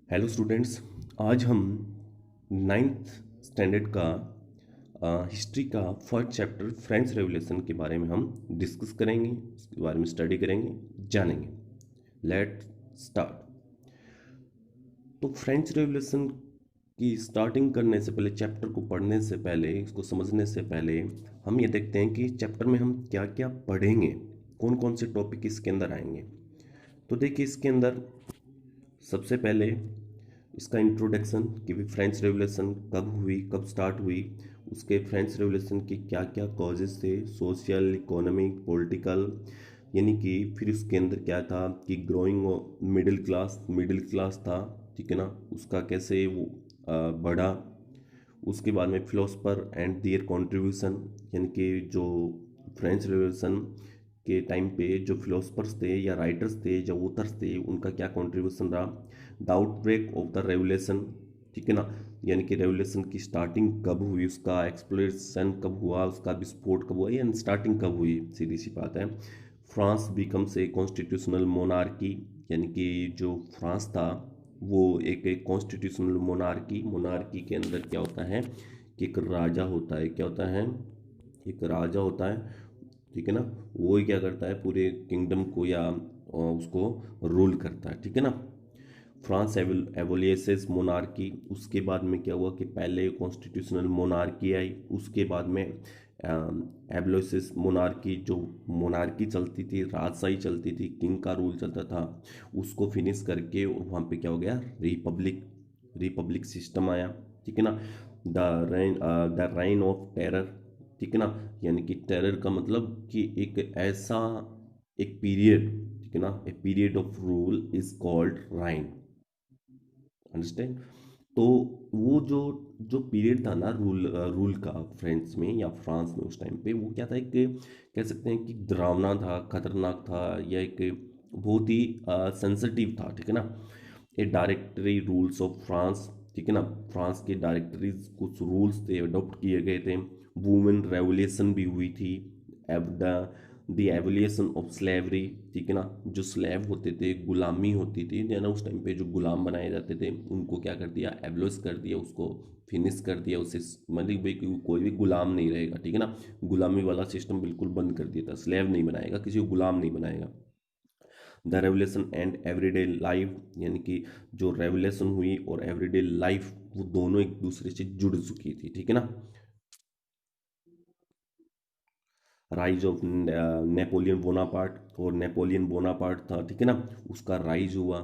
Hello students. आज हम ninth standard का हिस्ट्री का फर्स्ट चैप्टर फ्रेंच रेवोल्यूशन के बारे में हम डिस्कस करेंगे, उसके बारे में स्टडी करेंगे, जानेंगे। Let start. तो फ्रेंच रेवोल्यूशन की स्टार्टिंग करने से पहले, चैप्टर को पढ़ने से पहले, इसको समझने से पहले हम ये देखते हैं कि चैप्टर में हम क्या क्या पढ़ेंगे, कौन कौन से टॉपिक इसके अंदर आएंगे। तो देखिए, इसके अंदर सबसे पहले इसका इंट्रोडक्शन कि भी फ्रेंच रेवोल्यूशन कब हुई, कब स्टार्ट हुई, उसके फ्रेंच रेवोल्यूशन के क्या क्या कॉजेज थे, सोशल, इकोनॉमिक, पॉलिटिकल, यानी कि फिर उसके अंदर क्या था कि ग्रोइंग मिडिल क्लास था, ठीक है ना, उसका कैसे वो बढ़ा। उसके बाद में फिलोसफर एंड देयर कंट्रीब्यूशन, यानी कि जो फ्रेंच रेवोल्यूशन के टाइम पे जो फिलोसफर्स थे या राइटर्स थे, जो ऑथर्स थे, उनका क्या कंट्रीब्यूशन रहा। The outbreak of the revolution, ठीक है ना, यानी कि रेवोल्यूशन की स्टार्टिंग कब हुई, उसका एक्सप्लोरेशन कब हुआ, उसका विस्फोट कब हुआ, या स्टार्टिंग कब हुई, सीधी सी बात है। France becomes a constitutional monarchy, यानी कि जो फ्रांस था वो एक कॉन्स्टिट्यूशनल मोनार्की, मोनार्की के अंदर क्या होता है कि एक राजा होता है, क्या होता है, एक राजा होता है, ठीक है ना। वो ही क्या करता है, पूरे किंगडम को या उसको रूल करता है, ठीक है ना। फ्रांस एवोलियसेस मोनार्की, उसके बाद में क्या हुआ कि पहले कॉन्स्टिट्यूशनल मोनार्की आई, उसके बाद में एब्लोसिस मोनार्की, जो मोनार्की चलती थी, राजशाही चलती थी, किंग का रूल चलता था, उसको फिनिश करके वहाँ पे क्या हो गया, रिपब्लिक, रिपब्लिक सिस्टम आया, ठीक है ना। द रेन ऑफ टेरर, ठीक है ना, यानी कि टेरर का मतलब कि एक ऐसा एक पीरियड, ठीक है ना, a period of rule is called reign, understand. तो वो जो जो पीरियड था ना रूल का फ्रेंच में या फ्रांस में उस टाइम पे, वो क्या था, एक कह सकते हैं कि डरावना था, खतरनाक था, या एक बहुत ही सेंसिटिव था, ठीक है ना। ये डायरेक्टरी रूल्स ऑफ फ्रांस, ठीक है ना, फ्रांस के डायरेक्टरीज कुछ रूल्स थे, अडॉप्ट किए गए थे। वुमेन रेवोल्यूशन भी हुई थी, द एवोल्यूशन ऑफ स्लेवरी, ठीक है ना, जो स्लेव होते थे, गुलामी होती थी ना, उस टाइम पे जो गुलाम बनाए जाते थे उनको क्या कर दिया, एबलोस कर दिया, उसको फिनिश कर दिया, उससे मतलब भाई कोई भी गुलाम नहीं रहेगा, ठीक है ना। गुलामी वाला सिस्टम बिल्कुल बंद कर दिया था, स्लेव नहीं बनाएगा, किसी को गुलाम नहीं बनाएगा। The revolution and everyday life, यानी कि जो रेवोल्यूशन हुई और एवरीडे लाइफ, वो दोनों एक दूसरे से जुड़ चुकी थी, ठीक है ना। राइज ऑफ नेपोलियन बोनापार्ट, और नेपोलियन बोनापार्ट था, ठीक है ना, उसका राइज हुआ,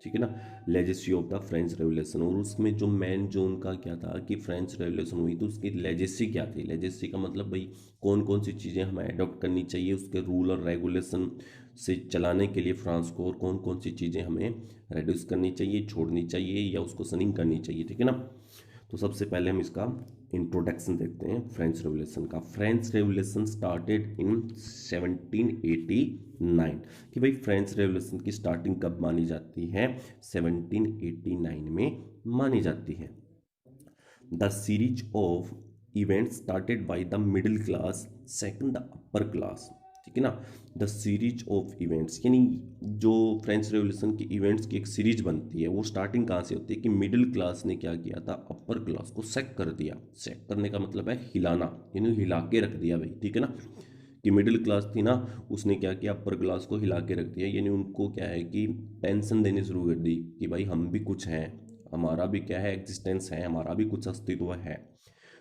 ठीक है ना। Legacy of the French revolution, और उसमें जो मेन जो उनका क्या था कि फ्रेंच रेवोल्यूशन हुई तो उसकी लेजेसी क्या थी। लेजेसी का मतलब भाई कौन कौन सी चीज़ें हमें अडॉप्ट करनी चाहिए उसके रूल और रेगुलेशन से चलाने के लिए फ्रांस को, और कौन कौन सी चीज़ें हमें रिड्यूस करनी चाहिए, छोड़नी चाहिए, या उसको सनिंग करनी चाहिए, ठीक है ना। तो सबसे पहले हम इसका इंट्रोडक्शन देखते हैं फ्रेंच रेवोल्यूशन का। फ्रेंच रेवोल्यूशन स्टार्टेड इन 1789, कि भाई फ्रेंच रेवोल्यूशन की स्टार्टिंग कब मानी जाती है, 1789 में मानी जाती है। The series of events started by the middle class, second the upper class, ठीक है ना। द सीरीज ऑफ इवेंट्स, यानी जो फ्रेंच रेवोल्यूशन की इवेंट्स की एक सीरीज बनती है, वो स्टार्टिंग कहाँ से होती है कि मिडिल क्लास ने क्या किया था, अपर क्लास को सेक कर दिया। सेक करने का मतलब है हिलाना, यानी हिला के रख दिया भाई, ठीक है ना। कि मिडिल क्लास थी ना, उसने क्या किया, अपर क्लास को हिला के रख दिया, यानी उनको क्या है कि टेंशन देनी शुरू कर दी कि भाई हम भी कुछ हैं, हमारा भी क्या है, एग्जिस्टेंस है, हमारा भी कुछ अस्तित्व है।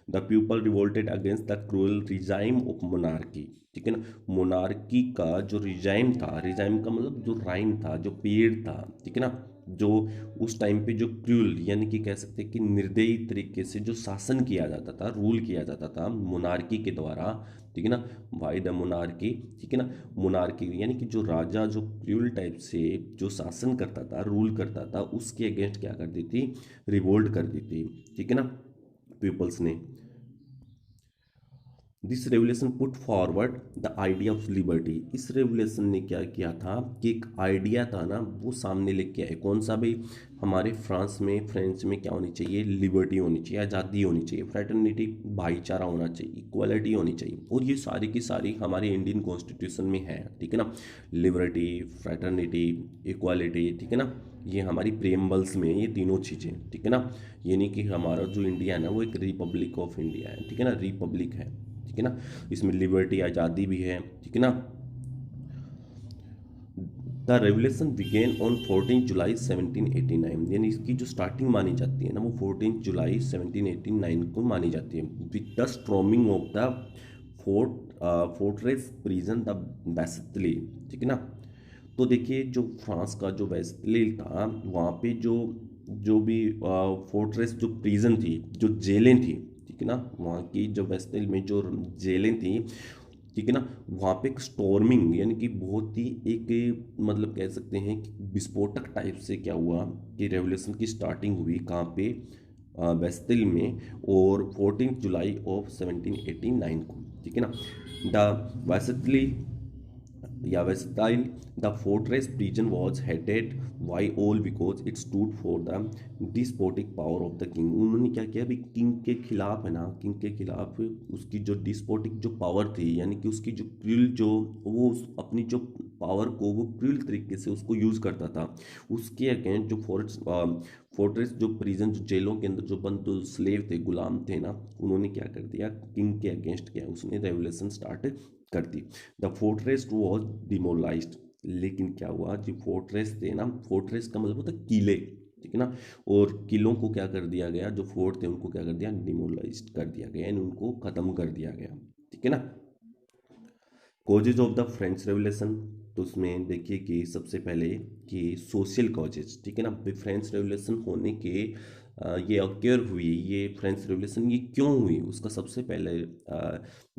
The people revolted against the cruel regime of monarchy, ठीक है ना। मोनार्की का जो रिजाइम था, रिजाइम का मतलब जो राइम था, जो पीरियड था, ठीक है ना, जो उस टाइम पे जो क्रूअल, यानी कि कह सकते हैं कि निर्दयी तरीके से जो शासन किया जाता था, रूल किया जाता था मोनार्की के द्वारा, ठीक है ना, बाय द मोनार्की, ठीक है ना। मोनार्की यानी कि जो राजा जो क्रूअल टाइप से जो शासन करता था, रूल करता था, उसके अगेंस्ट क्या करती थी, रिवोल्ट कर दी थी, ठीक है ना, पीपल्स ने। This revolution put forward the idea of liberty, इस रेवोल्यूशन ने क्या किया था कि एक आइडिया था ना, वो सामने लेके आए, कौन सा भाई, हमारे फ्रांस में, फ्रेंच में क्या होनी चाहिए, लिबर्टी होनी चाहिए, आज़ादी होनी चाहिए, फ्रेटर्निटी, भाईचारा होना चाहिए, इक्वालिटी होनी चाहिए, और ये सारी की सारी हमारे इंडियन कॉन्स्टिट्यूशन में है, ठीक है ना। लिबर्टी, फ्रेटर्निटी, इक्वालिटी, ठीक है ना, ये हमारी प्रेम्बल्स में है ये तीनों चीज़ें, ठीक है ना। ये नहीं कि हमारा जो इंडिया है ना वो एक रिपब्लिक ऑफ इंडिया है, ठीक है ना, रिपब्लिक है, ठीक है ना। इसमें लिबर्टी आज़ादी भी है, ठीक है ना। द रेवोल्यूशन बिगेन ऑन 14 जुलाई 1789, यानी इसकी जो स्टार्टिंग मानी जाती है ना वो 14 जुलाई 1789 को मानी जाती है, with the storming of the fortress prison the Bastille, ठीक है ना। तो देखिए जो फ्रांस का जो बेसिल था वहाँ पे जो जो भी फोर्ट्रेस जो प्रिजन थी, जो जेलें थी, ठीक है ना, वहाँ की जो बेसिल में जो जेलें थी, ठीक है ना, वहाँ पे एक स्टॉर्मिंग यानी कि बहुत ही एक मतलब कह सकते हैं कि विस्फोटक टाइप से क्या हुआ कि रेवोल्यूशन की स्टार्टिंग हुई कहाँ पे, बेस्तिल में, और 14 जुलाई ऑफ 1789 को, ठीक है ना। द बेसिली या Bastille the fortress prison was hated by all because it stood for the despotic power of the king. उन्होंने क्या किया, अभी किंग के खिलाफ है ना, किंग के खिलाफ उसकी जो डिस्पोटिक जो पावर थी, यानी कि उसकी जो क्रूल जो अपनी जो पावर को वो क्रूल तरीके से उसको यूज़ करता था, उसके अगेंस्ट जो फोर्ट्रेस जो प्रिजन जो जेलों के अंदर जो बंद जो स्लेव थे, गुलाम थे ना, उन्होंने क्या कर दिया, किंग के अगेंस्ट किया, उसने रेवोल्यूशन स्टार्ट कर दी। द फोर्ट्रेस वॉज डिमोलाइज्ड, लेकिन क्या हुआ, जो फोर्ट्रेस थे ना, फोर्ट्रेस का मतलब होता है किले, ठीक है ना, और किलों को क्या कर दिया गया, जो फोर्ट थे उनको क्या कर दिया, डिमोलाइज्ड कर दिया गया, यानी उनको खत्म कर दिया गया, ठीक है ना। Causes of the French revolution, तो उसमें देखिए कि सबसे पहले कि सोशल कॉजेज, ठीक है ना, फ्रेंच रेवोल्यूशन होने के ये अक्योर हुई, ये फ्रेंच रेवोल्यूशन ये क्यों हुई, उसका सबसे पहले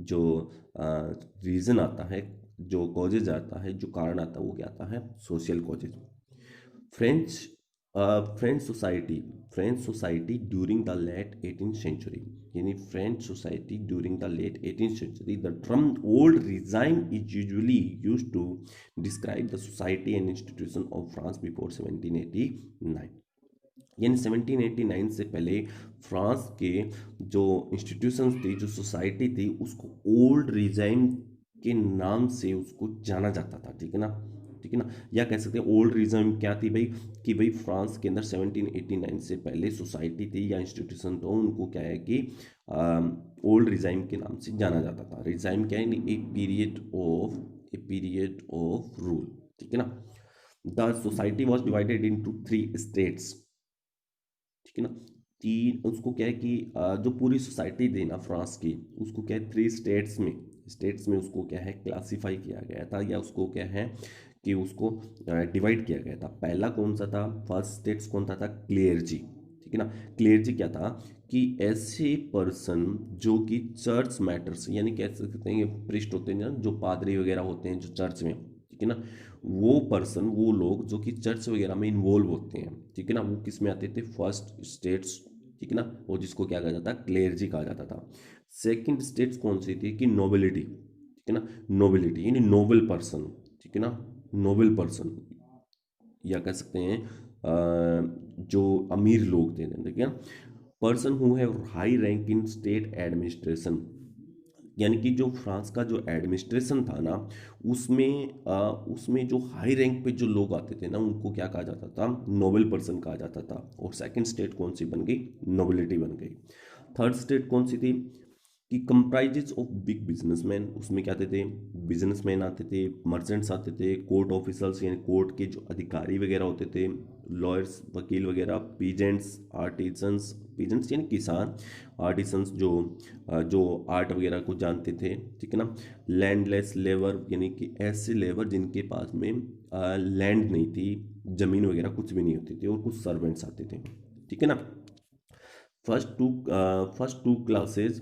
जो रीज़न आता है, जो कॉजेज आता है, जो कारण आता है, वो क्या आता है, social causes. French French society, French society during the late 18th century, यानी French society during the late 18th century, the term old regime is usually used to describe the society and institution of France before 1789, यानी 1789 से पहले France के जो institutions थी, जो society थी, उसको ओल्ड रिजाइम के नाम से उसको जाना जाता था, ठीक है ना, ठीक है ना। या कह सकते हैं ओल्ड रिजाइम क्या थी भाई, कि भाई फ्रांस के अंदर 1789 से पहले सोसाइटी थी या इंस्टीट्यूशन तो उनको क्या है कि ओल्ड रिजाइम के नाम से जाना जाता था। रिजाइम क्या है, ए पीरियड ऑफ रूल, ठीक है ना। The society was divided into 3 states, ठीक है ना। तीन, उसको क्या है कि जो पूरी सोसाइटी थी ना फ्रांस की, उसको क्या है 3 स्टेट्स में, स्टेट्स में उसको क्या है क्लासिफाई किया गया था, या उसको क्या है कि उसको डिवाइड किया गया था। पहला कौन सा था, फर्स्ट स्टेट्स कौन था क्लेयर्जी, ठीक है ना। क्लेयर्जी क्या था कि ऐसे पर्सन जो कि चर्च मैटर्स, यानी कह सकते हैं ये प्रिस्ट होते हैं ना, जो पादरी वगैरह होते हैं जो चर्च में, ठीक है ना, वो पर्सन, वो लोग जो कि चर्च वगैरह में इन्वॉल्व होते हैं, ठीक है ना, वो किस में आते थे, फर्स्ट स्टेट्स, ठीक है ना, और जिसको क्या कहा जाता है, क्लेयर्जी कहा जाता था। सेकंड स्टेट्स कौन सी थी कि नोबिलिटी, ठीक है ना, नोबिलिटी यानी नोबल पर्सन, ठीक है ना, नोबल पर्सन, या कह सकते हैं जो अमीर लोग थे, ठीक है, person who have high rank in state administration, यानी कि जो फ्रांस का जो एडमिनिस्ट्रेशन था ना, उसमें जो हाई रैंक पे जो लोग आते थे ना, उनको क्या कहा जाता था, नोबल पर्सन कहा जाता था। और सेकंड स्टेट कौन सी बन गई, नोबिलिटी बन गई। थर्ड स्टेट कौन सी थी कि कंप्राइजेज ऑफ बिग बिजनेसमैन, उसमें क्या आते थे, बिजनेसमैन आते थे, मर्चेंट्स आते थे, कोर्ट ऑफिसर्स यानी कोर्ट के जो अधिकारी वगैरह होते थे, लॉयर्स वकील वगैरह, पीजेंट्स आर्टिसंस, पीजेंट्स यानी किसान, आर्टिसंस जो आर्ट वगैरह को जानते थे, ठीक है ना। लैंडलेस लेबर, यानी कि ऐसे लेबर जिनके पास में लैंड नहीं थी, ज़मीन वगैरह कुछ भी नहीं होती थी, और कुछ सर्वेंट्स आते थे, ठीक है ना। First two first two classes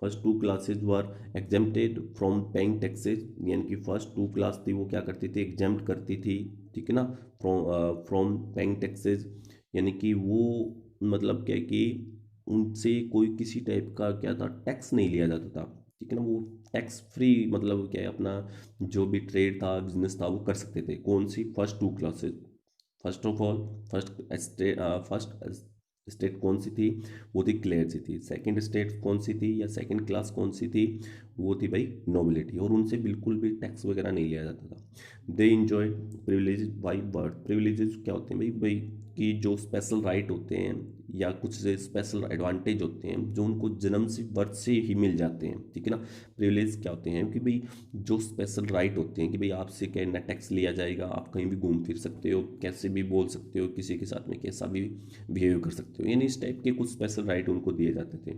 first two classes were exempted from paying taxes, यानी कि फर्स्ट टू क्लास थी वो क्या करती थी, एग्जेम्प्ट करती थी, ठीक है ना, फ्रॉम पेइंग टैक्सेज, यानी कि वो मतलब क्या है कि उनसे कोई किसी टाइप का क्या था, टैक्स नहीं लिया जाता था, ठीक है ना, वो टैक्स फ्री, मतलब क्या है, अपना जो भी ट्रेड था, बिजनेस था, वो कर सकते थे। कौन सी, first two classes. First of all, first state कौन सी थी? वो थी क्लेयर्जी थी। सेकंड स्टेट कौन सी थी या सेकंड क्लास कौन सी थी? वो थी भाई नोबिलिटी, और उनसे बिल्कुल भी टैक्स वगैरह नहीं लिया जाता था। They enjoy privileges by birth. Privileges क्या होते हैं भाई? भाई कि जो स्पेशल राइट होते हैं या कुछ से स्पेशल एडवांटेज होते हैं जो उनको जन्म से बर्थ से ही मिल जाते हैं, ठीक है ना। प्रिविलेज क्या होते हैं कि भाई जो स्पेशल राइट होते हैं कि भाई आपसे क्या ना टैक्स लिया जाएगा, आप कहीं भी घूम फिर सकते हो, कैसे भी बोल सकते हो, किसी के साथ में कैसा भी बिहेव कर सकते हो, यानी इस टाइप के कुछ स्पेशल राइट उनको दिए जाते थे।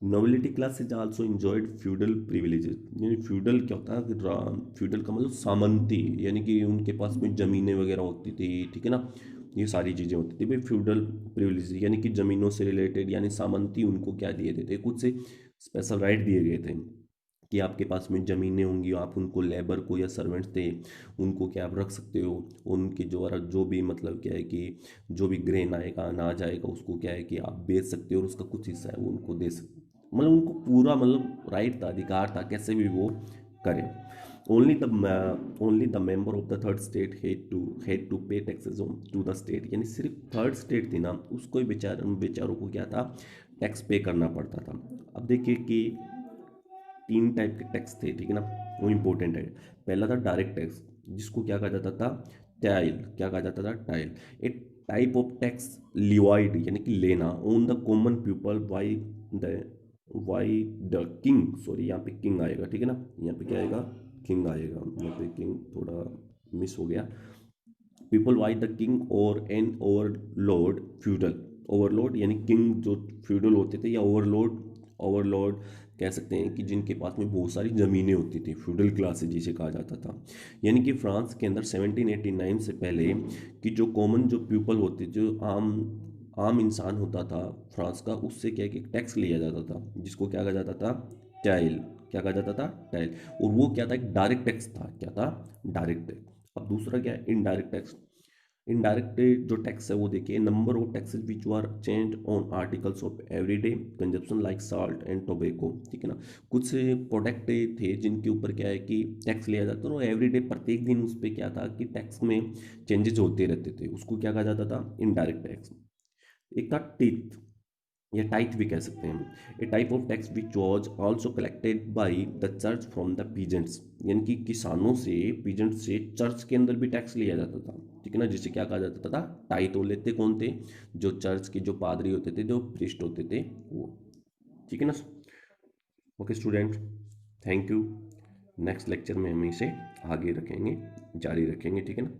Nobility class is also enjoyed feudal privileges. यानी फ्यूडल क्या होता है कि फ्यूडल का मतलब सामंती, यानी कि उनके पास में ज़मीनें वगैरह होती थी, ठीक है ना। ये सारी चीज़ें होती थी भाई फ्यूडल प्रिविलेज, यानी कि ज़मीनों से रिलेटेड, यानी सामंती उनको क्या दिए थे, कुछ से स्पेशल राइट दिए गए थे कि आपके पास में ज़मीनें होंगी, आप उनको लेबर को या सर्वेंट्स थे उनको क्या आप रख सकते हो, उनके जो भी मतलब क्या है कि जो भी ग्रेन आएगा अनाज आएगा उसको क्या है कि आप बेच सकते हो और उसका कुछ हिस्सा है वो उनको दे सकते हो। मतलब उनको पूरा मतलब राइट था, अधिकार था, कैसे भी वो करें। Only the member of the third state had to pay taxes to the state, यानी सिर्फ थर्ड स्टेट थी ना उसको ही बेचारों को क्या था, टैक्स पे करना पड़ता था। अब देखिए कि तीन टाइप के टैक्स थे, ठीक है ना, वो इंपॉर्टेंट है। पहला था डायरेक्ट टैक्स, जिसको क्या कहा जाता था, टाइल, क्या कहा जाता था, tile. A type of tax levied, यानी कि लेना on the common people the by the king, sorry यहाँ पे किंग आएगा, ठीक है ना, यहाँ पे क्या आएगा, किंग आएगा, यहाँ पे किंग थोड़ा मिस हो गया। पीपल बाई द किंग और एन ओवरलॉर्ड फ्यूडल। ओवरलॉर्ड यानी किंग जो फ्यूडल होते थे, या ओवरलॉर्ड, ओवरलॉर्ड कह सकते हैं कि जिनके पास में बहुत सारी ज़मीनें होती थी, फ्यूडल क्लासेज जिसे कहा जाता था। यानी कि फ्रांस के अंदर 1789 से पहले कि जो कॉमन जो पीपल होते, जो आम आम इंसान होता था फ्रांस का, उससे क्या है कि टैक्स लिया जाता था, जिसको क्या कहा जाता था, टैल, क्या कहा जाता था, टैल। और वो क्या था, एक डायरेक्ट टैक्स था, क्या था, डायरेक्ट टैक्स। अब दूसरा क्या है, इनडायरेक्ट टैक्स। इनडायरेक्ट जो टैक्स है वो देखिए, number of taxes which are change on articles of everyday consumption like salt and tobacco, ठीक है ना। कुछ प्रोडक्ट थे जिनके ऊपर क्या है कि टैक्स लिया जाता था, और एवरीडे प्रत्येक दिन उस पर क्या था कि टैक्स में चेंजेस होते रहते थे, उसको क्या कहा जाता था, इनडायरेक्ट टैक्स। एक था टीथ, या टाइथ भी कह सकते हैं, a type of tax which was also collected by the church from the peasants, यानी कि किसानों से, पीजेंट से चर्च के अंदर भी टैक्स लिया जाता था, ठीक है ना, जिसे क्या कहा जाता था, टाइथ। और लेते कौन थे, जो चर्च के जो पादरी होते थे, जो प्रिस्ट होते थे वो, ठीक है ना। Okay student, thank you. Next lecture में हम इसे आगे रखेंगे, जारी रखेंगे, ठीक है ना।